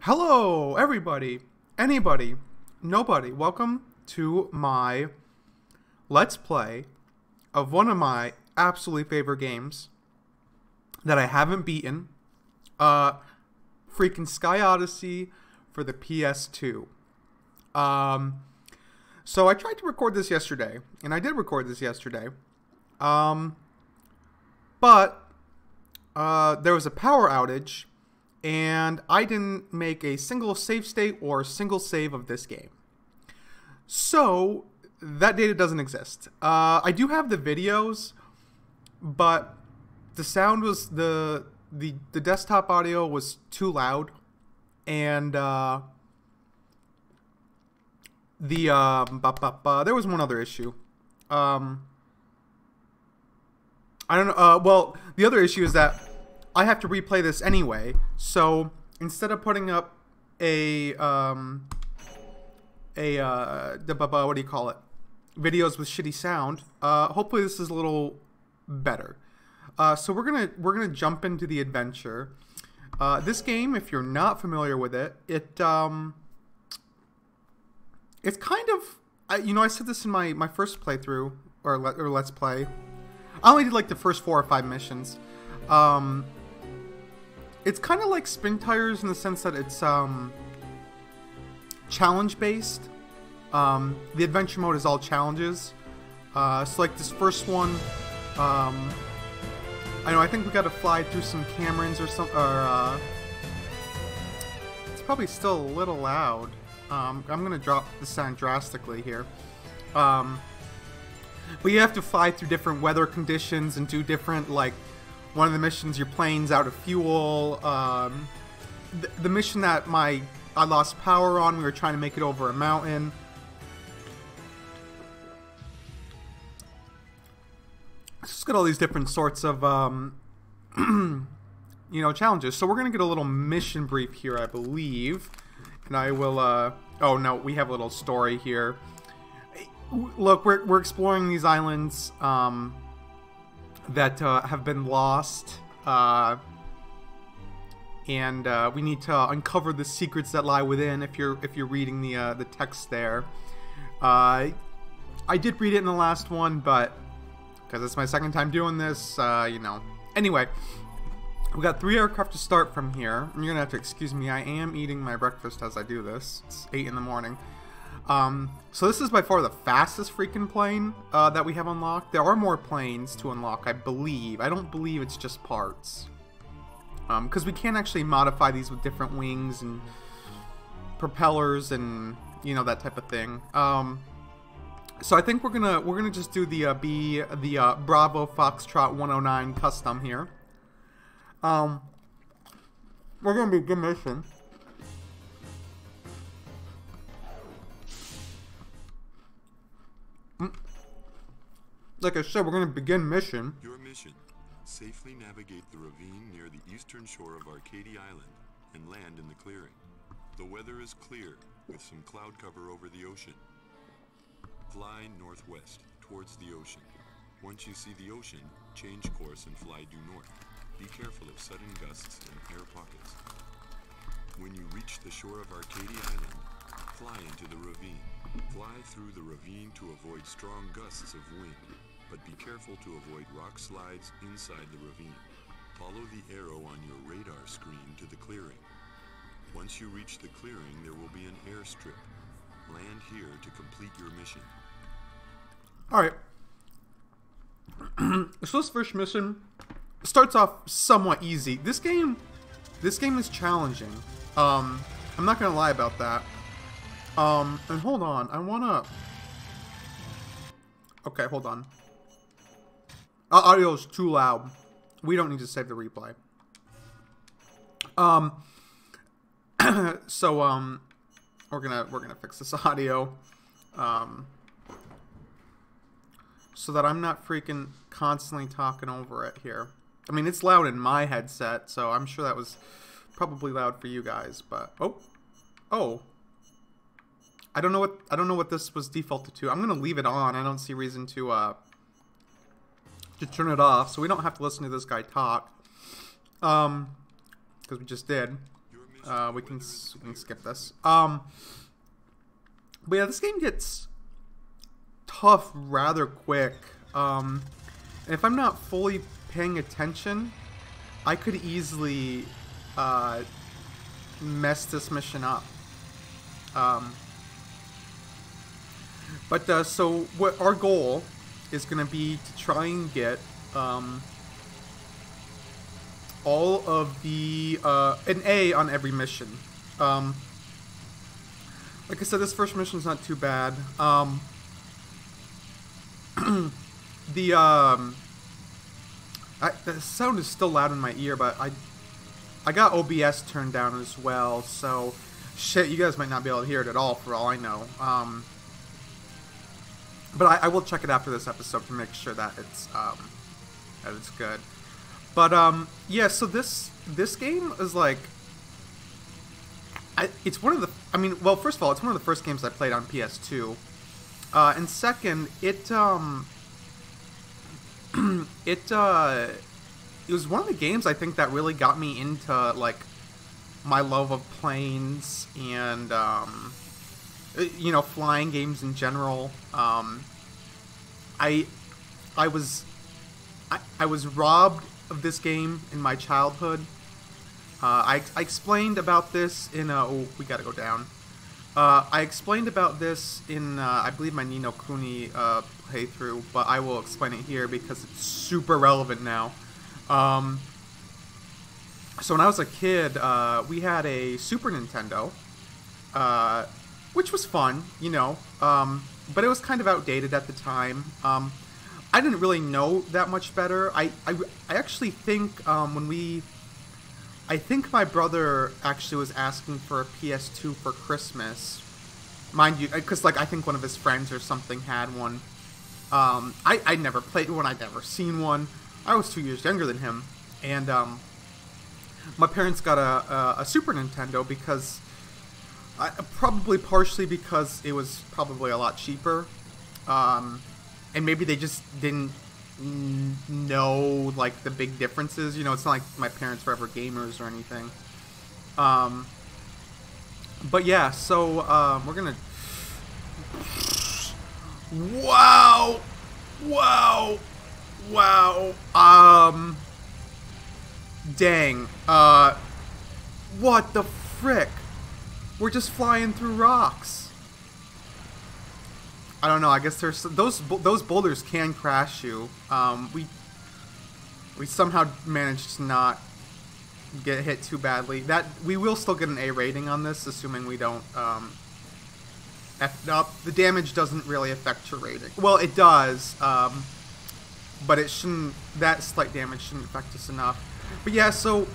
Hello, everybody, anybody, nobody. Welcome to my Let's Play of one of my absolutely favorite games that I haven't beaten. Freaking Sky Odyssey for the PS2. So I tried to record this yesterday, and I did record this yesterday. But there was a power outage, and I didn't make a single save state or a single save of this game. So that data doesn't exist. I do have the videos, but the sound was the desktop audio was too loud, and there was one other issue. I don't know. Well, the other issue is that I have to replay this anyway. So instead of putting up what do you call it? Videos with shitty sound. Hopefully this is a little better. So we're gonna jump into the adventure. This game, if you're not familiar with it, it's kind of, I said this in my first playthrough or let's play. I only did like the first 4 or 5 missions. It's kind of like Spin Tires in the sense that it's challenge based. The adventure mode is all challenges. So like this first one, I think we got to fly through some camerons or something. It's probably still a little loud. I'm gonna drop the sound drastically here. But you have to fly through different weather conditions and do different, like, one of the missions your plane's out of fuel. The mission that I lost power on, we were trying to make it over a mountain. It's just got all these different sorts of, challenges. So we're going to get a little mission brief here, I believe. And I will, oh no, we have a little story here. Look, we're exploring these islands that have been lost, and we need to uncover the secrets that lie within. If you're reading the text there, I did read it in the last one, but because it's my second time doing this, Anyway, we got 3 aircraft to start from here. And you're gonna have to excuse me. I am eating my breakfast as I do this. It's 8 in the morning. So this is by far the fastest freaking plane that we have unlocked. There are more planes to unlock, I believe. I don't believe it's just parts. Because we can actually modify these with different wings and propellers and, that type of thing. So I think we're gonna just do the Bravo Foxtrot 109 custom here. We're gonna be good mission. Like I said, we're going to begin mission. Your mission: safely navigate the ravine near the eastern shore of Arcadia Island and land in the clearing. The weather is clear with some cloud cover over the ocean. Fly northwest towards the ocean. Once you see the ocean, change course and fly due north. Be careful of sudden gusts and air pockets. When you reach the shore of Arcadia Island, fly into the ravine. Fly through the ravine to avoid strong gusts of wind, but be careful to avoid rock slides inside the ravine. Follow the arrow on your radar screen to the clearing. Once you reach the clearing, there will be an airstrip. Land here to complete your mission. Alright. So this first mission starts off somewhat easy. This game is challenging. I'm not gonna lie about that. And hold on, I wanna... Okay, hold on. Audio's too loud. We don't need to save the replay. So, we're gonna fix this audio, so that I'm not freaking constantly talking over it here. I mean, it's loud in my headset, so I'm sure that was probably loud for you guys, but... Oh. I don't know what this was defaulted to. I'm gonna leave it on. I don't see reason to turn it off, so we don't have to listen to this guy talk. Because we just did. We can skip this. But yeah, this game gets tough rather quick. And if I'm not fully paying attention, I could easily mess this mission up. So what our goal is going to be to try and get all of the an A on every mission. Like I said, this first mission is not too bad. The sound is still loud in my ear, but I got OBS turned down as well, so shit, you guys might not be able to hear it at all for all I know. But I will check it after this episode to make sure that it's good. But yeah, so this game is like, it's one of the, I mean, well, first of all, it's one of the first games I played on PS2, and second, it was one of the games I think that really got me into like my love of planes and you know, flying games in general. I was robbed of this game in my childhood. I explained about this in oh, we gotta go down. I explained about this in I believe my Ni no Kuni playthrough, but I will explain it here because it's super relevant now. So when I was a kid, we had a Super Nintendo, which was fun, you know, but it was kind of outdated at the time. I didn't really know that much better. I actually think I think my brother actually was asking for a PS2 for Christmas, mind you, because like I think one of his friends or something had one. I never played one. I'd never seen one. I was 2 years younger than him, and my parents got a Super Nintendo because probably partially because it was probably a lot cheaper, and maybe they just didn't know like the big differences. You know, it's not like my parents were ever gamers or anything. But yeah, so we're gonna. Wow! Dang. What the frick? We're just flying through rocks. I don't know. I guess there's those boulders can crash you. We somehow managed to not get hit too badly. That we will still get an A rating on this, assuming we don't F up. The damage doesn't really affect your rating. Well, it does, but it shouldn't. That slight damage shouldn't affect us enough. But yeah, so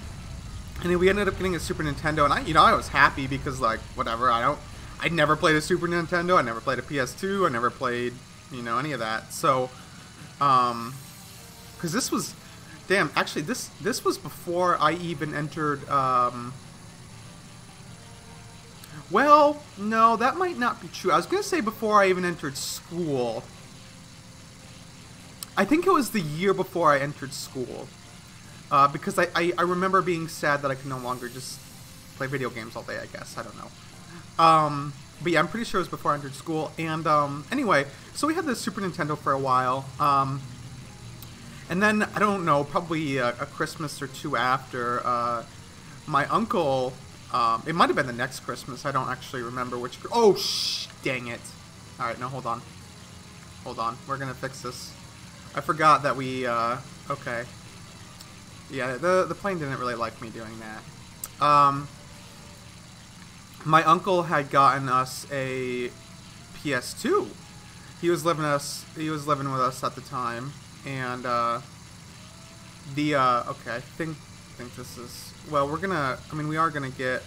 and then we ended up getting a Super Nintendo, and I was happy because like whatever. I'd never played a Super Nintendo. I never played a PS2. I never played, you know, any of that. So, because this was, damn, actually this was before I even entered. Well, no, that might not be true. I was gonna say before I even entered school. I think it was the year before I entered school, because I remember being sad that I could no longer just play video games all day. I guess I don't know. But yeah, I'm pretty sure it was before I entered school. And anyway, so we had this Super Nintendo for a while. And then I don't know, probably a Christmas or two after, my uncle. It might have been the next Christmas. I don't actually remember which. Oh, dang it! All right, no, hold on. We're gonna fix this. I forgot that we. Okay. Yeah, the plane didn't really like me doing that. My uncle had gotten us a PS2. He was living with us at the time, and okay, I think this is. Well, we are gonna get.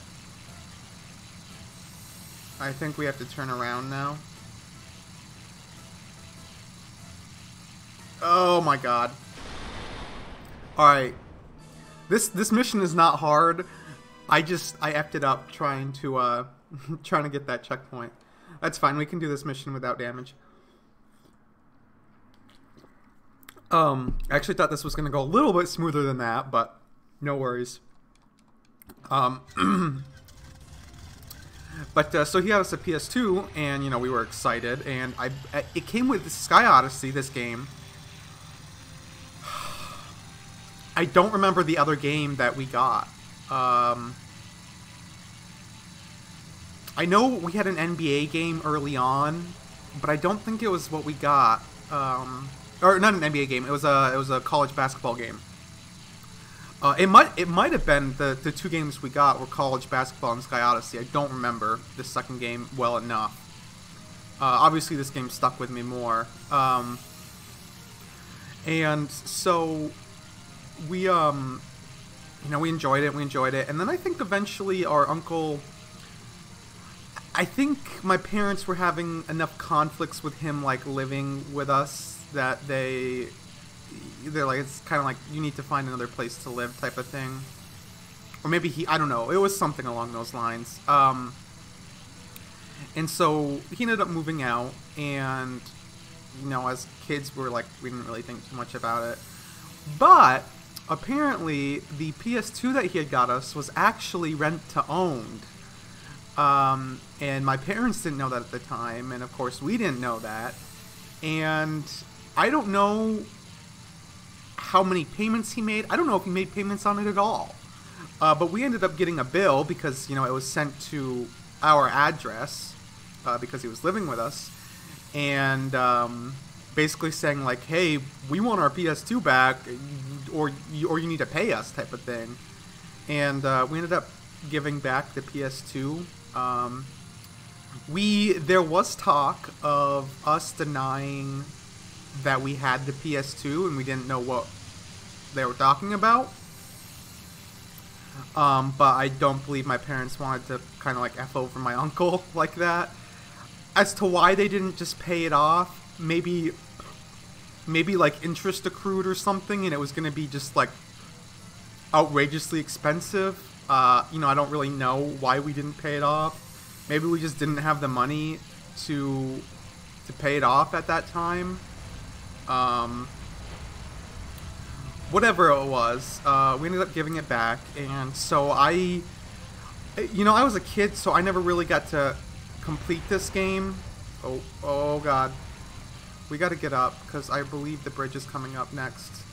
I think we have to turn around now. Oh my god. Alright. This mission is not hard. I effed it up trying to get that checkpoint. That's fine, we can do this mission without damage. I actually thought this was gonna go a little bit smoother than that, but no worries. But so he got us a PS2, and we were excited, and it came with Sky Odyssey, this game. I don't remember the other game that we got. I know we had an NBA game early on, but I don't think it was what we got. Or not an NBA game. It was a college basketball game. It might have been the two games we got were college basketball and Sky Odyssey. I don't remember the second game well enough. Obviously, this game stuck with me more. And so we we enjoyed it. We enjoyed it, and then I think eventually our uncle. I think my parents were having enough conflicts with him, like, living with us, that they're like, it's kind of like, you need to find another place to live type of thing. Or maybe I don't know, it was something along those lines. And so he ended up moving out, and, as kids, we didn't really think too much about it. But apparently, the PS2 that he had got us was actually rent-to-owned. And my parents didn't know that at the time, and of course we didn't know that. And I don't know how many payments he made. I don't know if he made payments on it at all. But we ended up getting a bill because, it was sent to our address, because he was living with us. And, basically saying, like, hey, we want our PS2 back, or you need to pay us, type of thing. And, we ended up giving back the PS2. There was talk of us denying that we had the PS2 and we didn't know what they were talking about. But I don't believe my parents wanted to kind of like F over my uncle like that. As to why they didn't just pay it off, maybe like interest accrued or something, and it was going to be just like outrageously expensive. I don't really know why we didn't pay it off. Maybe we just didn't have the money to pay it off at that time. Whatever it was, we ended up giving it back, and so I was a kid, so I never really got to complete this game. Oh God. We gotta get up, because I believe the bridge is coming up next.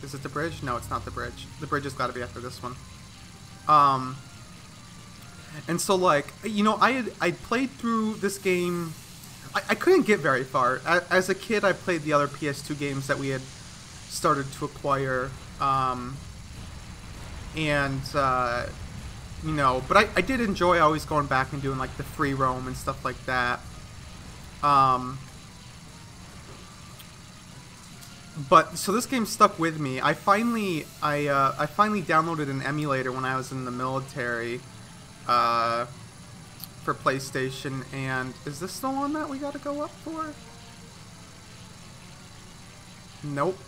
Is it the bridge? No, it's not the bridge. The bridge has got to be after this one. And so, like, I played through this game. I couldn't get very far. As a kid, I played the other PS2 games that we had started to acquire. But I did enjoy always going back and doing, like, the free roam and stuff like that. But so this game stuck with me. I finally downloaded an emulator when I was in the military, for PlayStation. And is this the one that we got to go up for? Nope.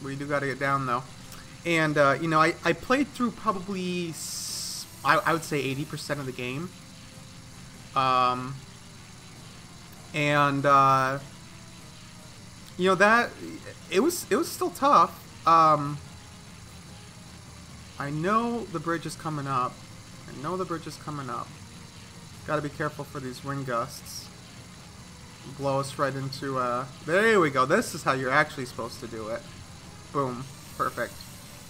We do got to get down though. And I played through probably I would say 80% of the game. That it was still tough. I know the bridge is coming up. Gotta be careful for these wind gusts. Blow us right into, there we go. This is how you're actually supposed to do it. Boom. Perfect.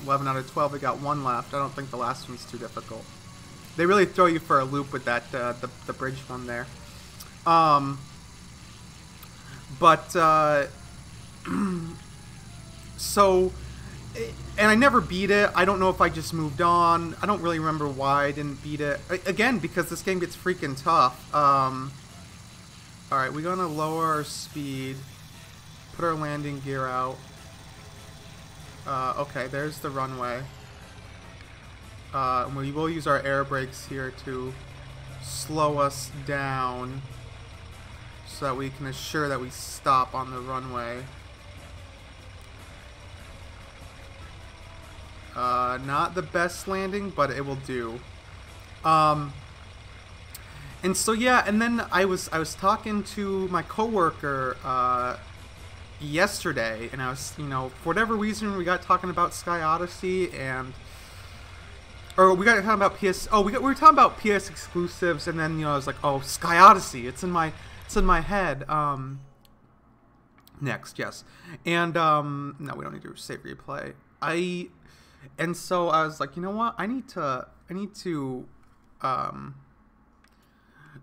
11 out of 12. We got one left. I don't think the last one's too difficult. They really throw you for a loop with that, the bridge one there. So, and I never beat it. I don't know if I just moved on. I don't really remember why I didn't beat it. Again, because this game gets freaking tough. Alright, we're gonna lower our speed. Put our landing gear out. Okay, there's the runway. And we will use our air brakes here to slow us down, so that we can assure that we stop on the runway. Not the best landing, but it will do. And so yeah, and then I was talking to my coworker yesterday, and I was, for whatever reason, we got talking about Sky Odyssey, and or we got talking about PS. Oh, we were talking about PS exclusives, and then I was like, oh, Sky Odyssey. It's in my head. Next, yes, and no, we don't need to save replay. And so I was like, you know what? I need to.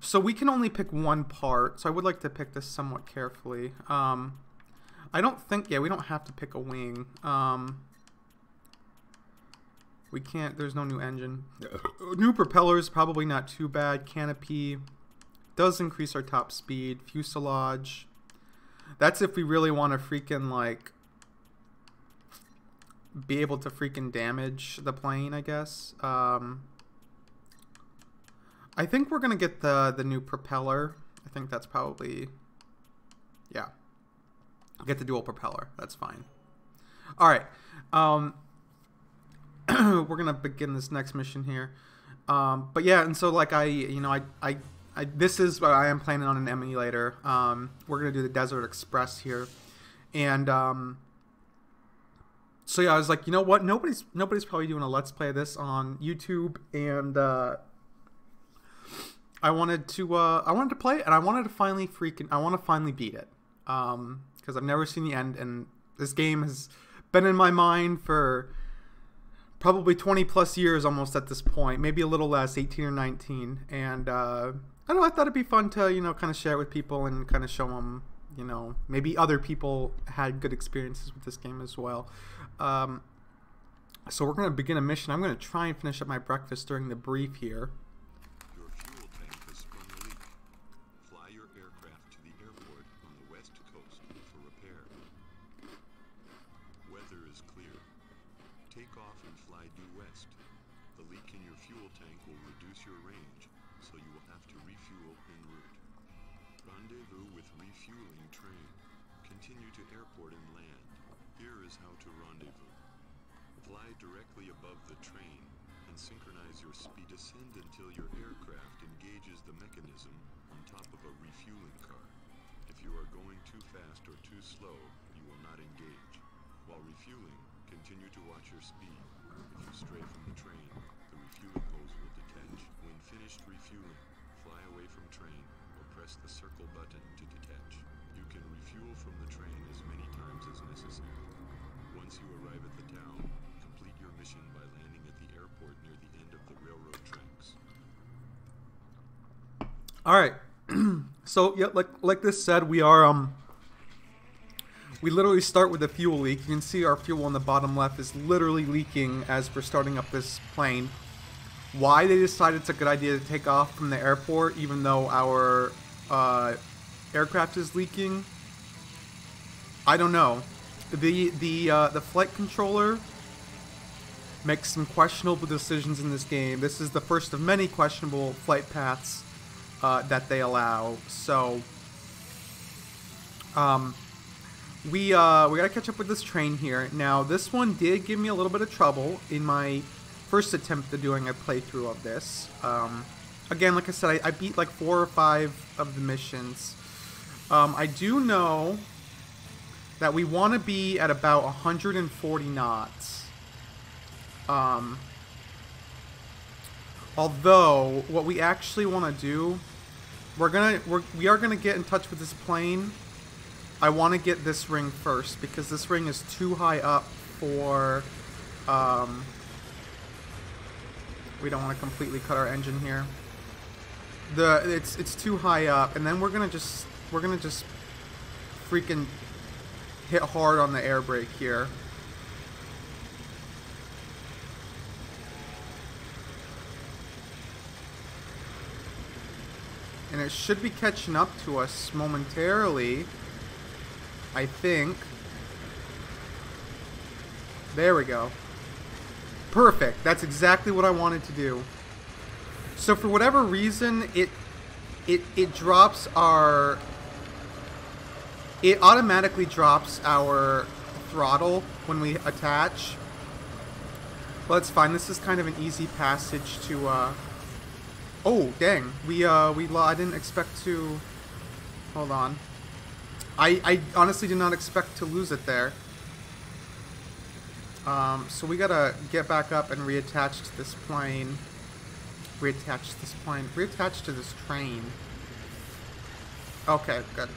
So we can only pick one part. So I would like to pick this somewhat carefully. I don't think. Yeah, we don't have to pick a wing. We can't. There's no new engine. New propellers, probably not too bad. Canopy does increase our top speed. Fuselage. That's if we really want to freaking like be able to freaking damage the plane, I guess. I think we're gonna get the new propeller. I think that's probably, yeah. Get the dual propeller. That's fine. All right. We're gonna begin this next mission here. But yeah, and so like this is what I am planning on an emulator. We're gonna do the Desert Express here, and so yeah, I was like, you know what? Nobody's probably doing a Let's Play of this on YouTube, and I wanted to play it, and I wanted to finally beat it, because I've never seen the end, and this game has been in my mind for probably 20 plus years almost at this point, maybe a little less, 18 or 19, and I don't know, I thought it'd be fun to kind of share it with people and kind of show them, maybe other people had good experiences with this game as well. So we're going to begin a mission. I'm going to try and finish up my breakfast during the brief here. Your fuel tank has sprung a leak. Fly your aircraft to the airport on the west coast for repair. Weather is clear. Take off and fly due west. The leak in your fuel tank will reduce your range, so you will have to refuel en route. Rendezvous with refueling train. Continue to airport and land. Here is how to rendezvous. Fly directly above the train and synchronize your speed. Descend until your aircraft engages the mechanism on top of a refueling car. If you are going too fast or too slow, you will not engage. While refueling, continue to watch your speed. If you stray from the train, the refueling hose will detach. When finished refueling, fly away from train or press the circle button to detach. You can refuel from the train as many times as necessary. Once you arrive at the town, complete your mission by landing at the airport near the end of the railroad tracks. All right. So yeah, like this said, we are we literally start with a fuel leak. You can see our fuel on the bottom left is literally leaking as we're starting up this plane. Why they decided it's a good idea to take off from the airport even though our aircraft is leaking, I don't know. The flight controller makes some questionable decisions in this game. This is the first of many questionable flight paths that they allow. So we gotta catch up with this train here. Now this one did give me a little bit of trouble in my first attempt at doing a playthrough of this. Again, like I said, I beat like 4 or 5 of the missions. I do know that we want to be at about 140 knots. Although what we actually want to do, we are gonna get in touch with this plane. I want to get this ring first because this ring is too high up for. We don't want to completely cut our engine here. It's too high up, and then we're gonna just freaking hit hard on the air brake here. And it should be catching up to us momentarily, I think. There we go. Perfect. That's exactly what I wanted to do. So for whatever reason, it drops our... It automatically drops our throttle when we attach. But it's fine. This is kind of an easy passage to... Oh, dang. I didn't expect to... Hold on. I honestly did not expect to lose it there. So we gotta get back up and reattach to this plane. Reattach to this train. Okay, good.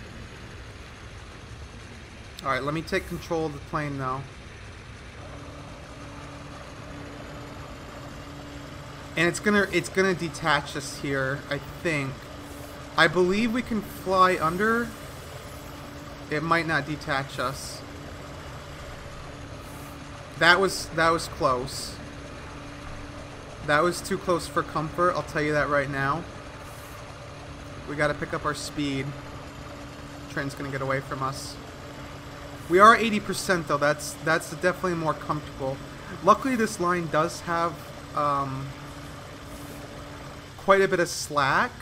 Alright, let me take control of the plane though. And it's gonna detach us here, I think. I believe we can fly under. It might not detach us. That was close. That was too close for comfort, I'll tell you that right now. We gotta pick up our speed. Train's gonna get away from us. We are 80% though, that's definitely more comfortable. Luckily this line does have quite a bit of slack.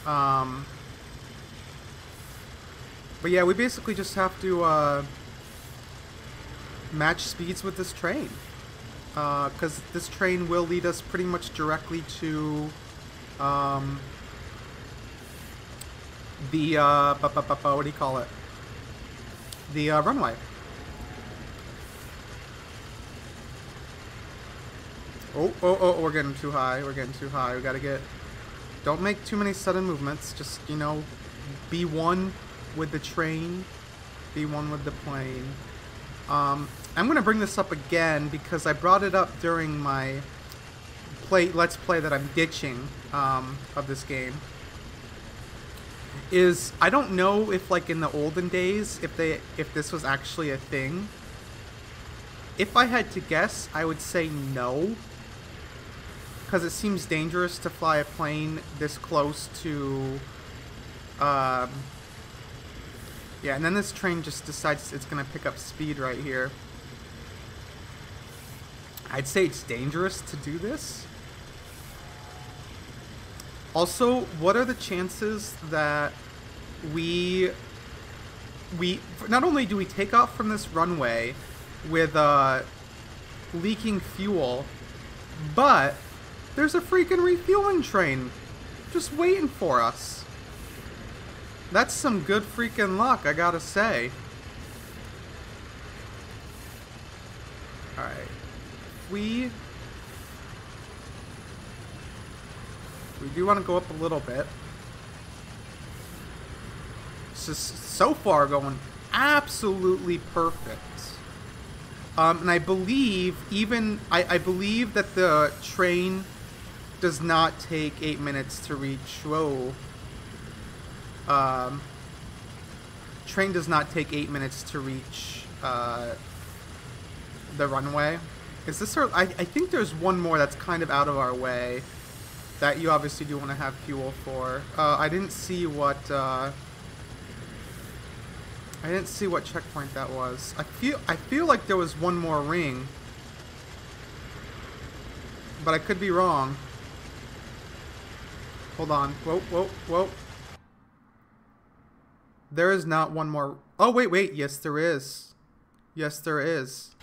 But yeah, we basically just have to match speeds with this train. Because this train will lead us pretty much directly to the what do you call it? The runway. Oh, we're getting too high. We're getting too high. We gotta get... Don't make too many sudden movements. Just, you know, be one with the train. Be one with the plane. I'm gonna bring this up again because I brought it up during my Let's Play that I'm ditching of this game. I don't know if, like, in the olden days, if this was actually a thing. If I had to guess, I would say no. Because it seems dangerous to fly a plane this close to... yeah, and then this train just decides it's going to pick up speed right here. I'd say it's dangerous to do this. Also, what are the chances that we not only do we take off from this runway with leaking fuel, but there's a freaking refueling train just waiting for us. That's some good freaking luck, I gotta say. Alright. We do want to go up a little bit. So far going absolutely perfect. And I believe I believe that the train does not take 8 minutes to reach. Whoa. Train does not take 8 minutes to reach the runway. Is this our... I think there's one more that's kind of out of our way that you obviously do want to have fuel for. I didn't see what checkpoint that was. I feel like there was one more ring, but I could be wrong. Hold on. Whoa. There is not one more... Oh, wait. Yes, there is. Yes, there is.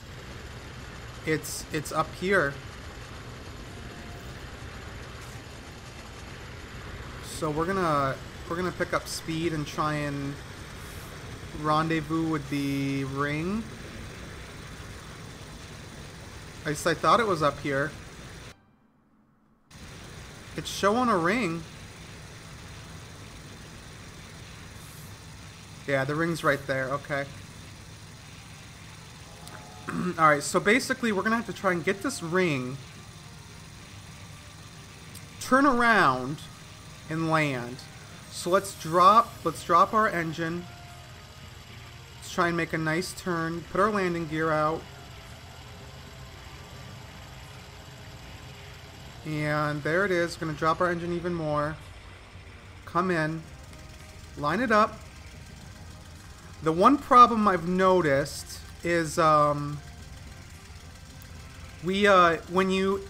It's up here. So we're gonna pick up speed and try and rendezvous with the ring. At least I thought it was up here. It's showing a ring. Yeah, the ring's right there. Okay. Alright, so basically we're gonna have to try and get this ring, turn around, and land. So let's drop our engine. Let's try and make a nice turn. Put our landing gear out. And there it is. We're gonna drop our engine even more. Come in. Line it up. The one problem I've noticed is when you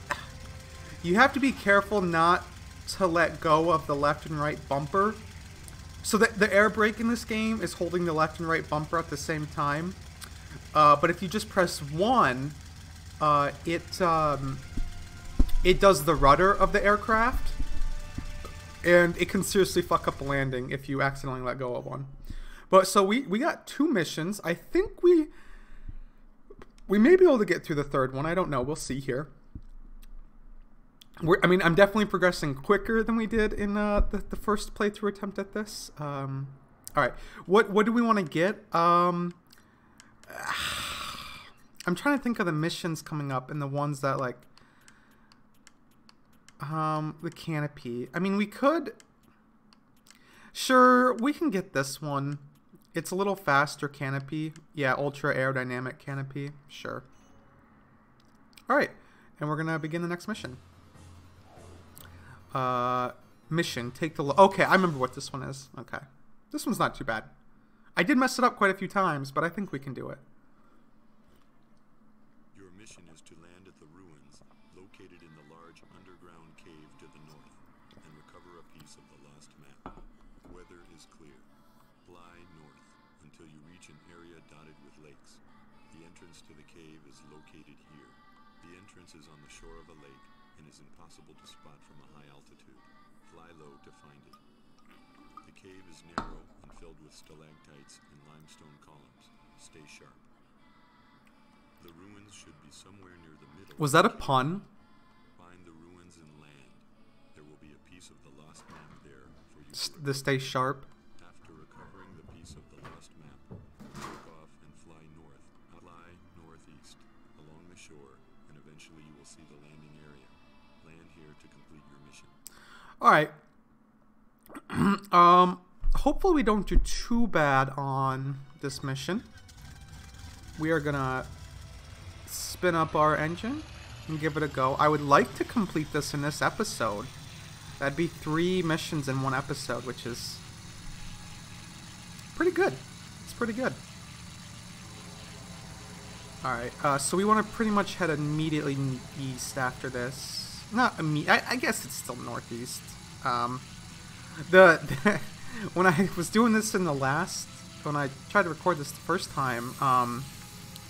have to be careful not to let go of the left and right bumper. So the air brake in this game is holding the left and right bumper at the same time. But if you just press 1, it does the rudder of the aircraft, and it can seriously fuck up a landing if you accidentally let go of one. But so we got 2 missions. I think We may be able to get through the third one. I don't know. We'll see here. I mean, I'm definitely progressing quicker than we did in the first playthrough attempt at this. All right. What do we want to get? I'm trying to think of the missions coming up and the ones that, like, the canopy. I mean, we could... Sure, we can get this one. It's a little faster canopy. Yeah, ultra aerodynamic canopy. Sure. Alright, and we're going to begin the next mission. Mission, take the... Okay, I remember what this one is. Okay. This one's not too bad. I did mess it up quite a few times, but I think we can do it. Your mission is to land at the ruins located in the large underground cave to the north and recover a piece of the lost map. Weather is clear. Fly north until you reach an area dotted with lakes. The entrance to the cave is located here. The entrance is on the shore of a lake and is impossible to spot from a high altitude. Fly low to find it. The cave is narrow and filled with stalactites and limestone columns. Stay sharp. The ruins should be somewhere near the middle. Was that a pun? Find the ruins and land. There will be a piece of the lost map there for you. The stay sharp. After recovering the piece of the lost map, take off and fly north. Fly northeast along the shore, and eventually you will see the landing area. Land here to complete your mission. All right. Hopefully we don't do too bad on this mission. We are gonna spin up our engine and give it a go. I would like to complete this in this episode. That'd be 3 missions in 1 episode, which is pretty good. It's pretty good. Alright, so we want to pretty much head immediately east after this. Not immediately, I guess it's still northeast. When I was doing this in the last, when I tried to record this the first time,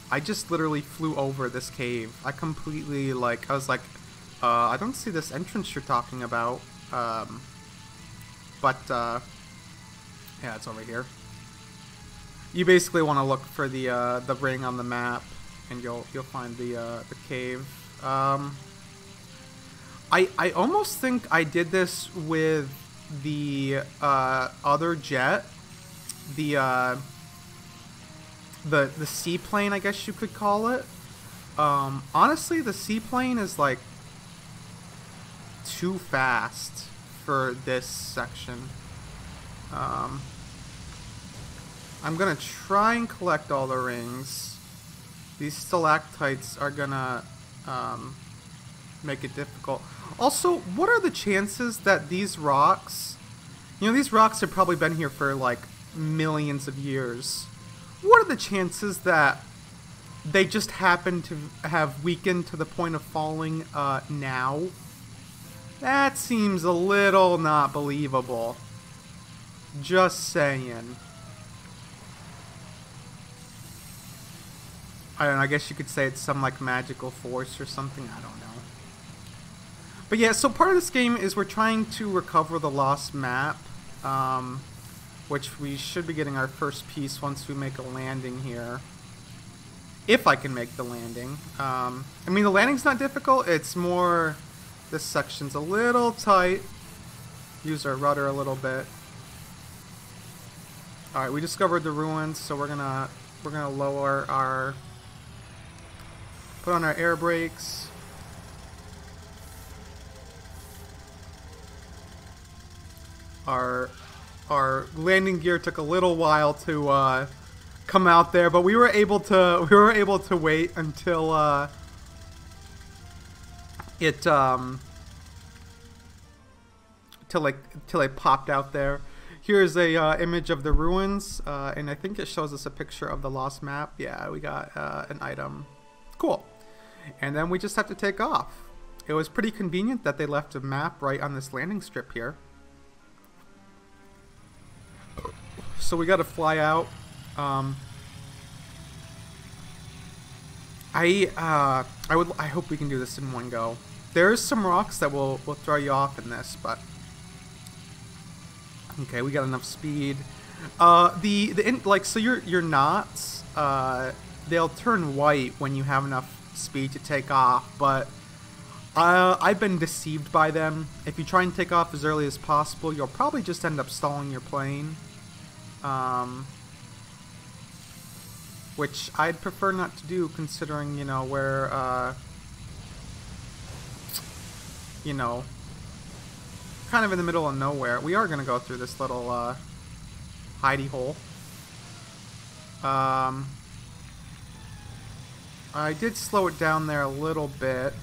I just literally flew over this cave. I completely, like, I was like, I don't see this entrance you're talking about. Yeah, it's over here. You basically want to look for the ring on the map, and you'll find the cave. I almost think I did this with the other jet, the seaplane, I guess you could call it. Honestly, the seaplane is like too fast for this section. I'm gonna try and collect all the rings. These stalactites are gonna make it difficult. Also, what are the chances that these rocks, these rocks have probably been here for like millions of years. What are the chances that they just happen to have weakened to the point of falling now? That seems a little not believable. Just saying. I don't know, I guess you could say it's some like magical force or something, I don't know. But yeah, so part of this game is we're trying to recover the lost map, which we should be getting our first piece once we make a landing here. If I can make the landing. I mean, the landing's not difficult, it's more, this section's a little tight. Use our rudder a little bit. Alright, we discovered the ruins, so we're gonna lower our, put on our air brakes. Our landing gear took a little while to come out there, but we were able to wait until till it popped out there. Here's a image of the ruins, and I think it shows us a picture of the lost map. Yeah, we got an item. Cool. And then we just have to take off. It was pretty convenient that they left a map right on this landing strip here. So we got to fly out. I hope we can do this in one go. There's some rocks that will throw you off in this, but okay, we got enough speed. So your knots, they'll turn white when you have enough speed to take off, but I've been deceived by them. If you try and take off as early as possible, you'll probably just end up stalling your plane. Which I'd prefer not to do, considering, you know, where, you know, kind of in the middle of nowhere. We are going to go through this little, hidey hole. I did slow it down there a little bit.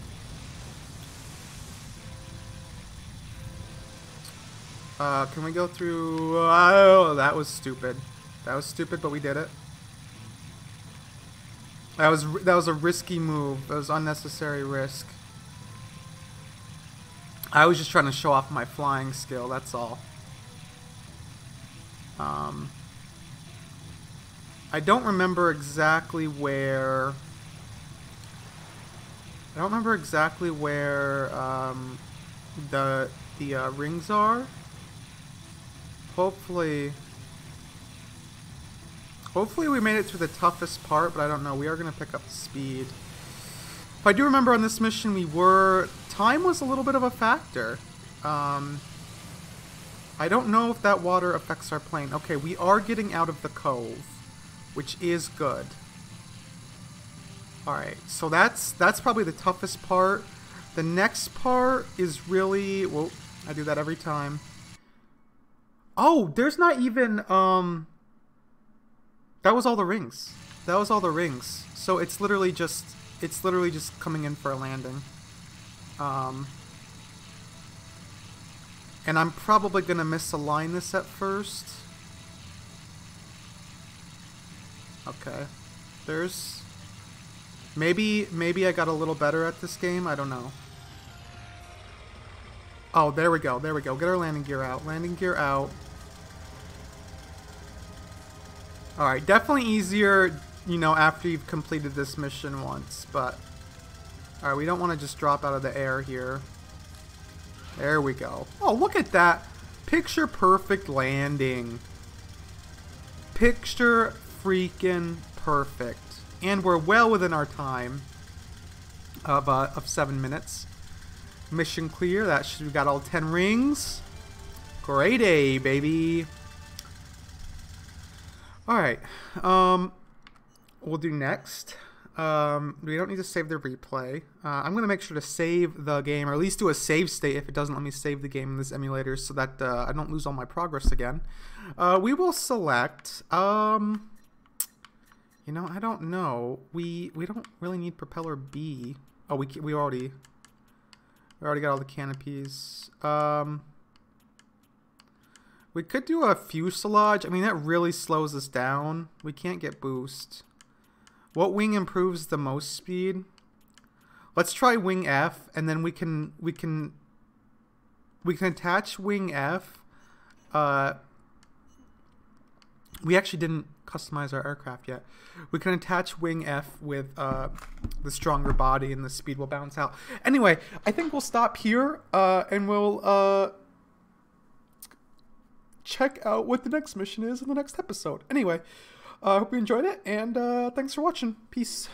Can we go through... Oh, that was stupid. That was stupid, but we did it. That was a risky move. That was unnecessary risk. I was just trying to show off my flying skill, that's all. I don't remember exactly where... the rings are. Hopefully we made it to the toughest part, but I don't know. We are going to pick up the speed. If I do remember on this mission, time was a little bit of a factor. I don't know if that water affects our plane. Okay, we are getting out of the cove, which is good. Alright, so that's probably the toughest part. The next part is really... Whoa, I do that every time. Oh, there's not even... That was all the rings. That was all the rings. So it's literally just coming in for a landing. And I'm probably gonna misalign this at first. Okay. There's... Maybe I got a little better at this game. I don't know. Oh, there we go. There we go. Get our landing gear out. Landing gear out. Alright, definitely easier, you know, after you've completed this mission once, but... Alright, we don't want to just drop out of the air here. There we go. Oh, look at that. Picture perfect landing. Picture freaking perfect. And we're well within our time of 7 minutes. Mission clear. We got all 10 rings. Great A, baby. Alright. We'll do next. We don't need to save the replay. I'm going to make sure to save the game, or at least do a save state if it doesn't let me save the game in this emulator, so that I don't lose all my progress again. We will select... you know, I don't know. We don't really need propeller B. Oh, we already got all the canopies. We could do a fuselage. I mean, that really slows us down. We can't get boost. What wing improves the most speed? Let's try wing F, and then we can attach wing F. We actually didn't customize our aircraft yet. We can attach wing F with the stronger body, and the speed will balance out. Anyway, I think we'll stop here, and we'll check out what the next mission is in the next episode. Anyway, I hope you enjoyed it, and thanks for watching. Peace.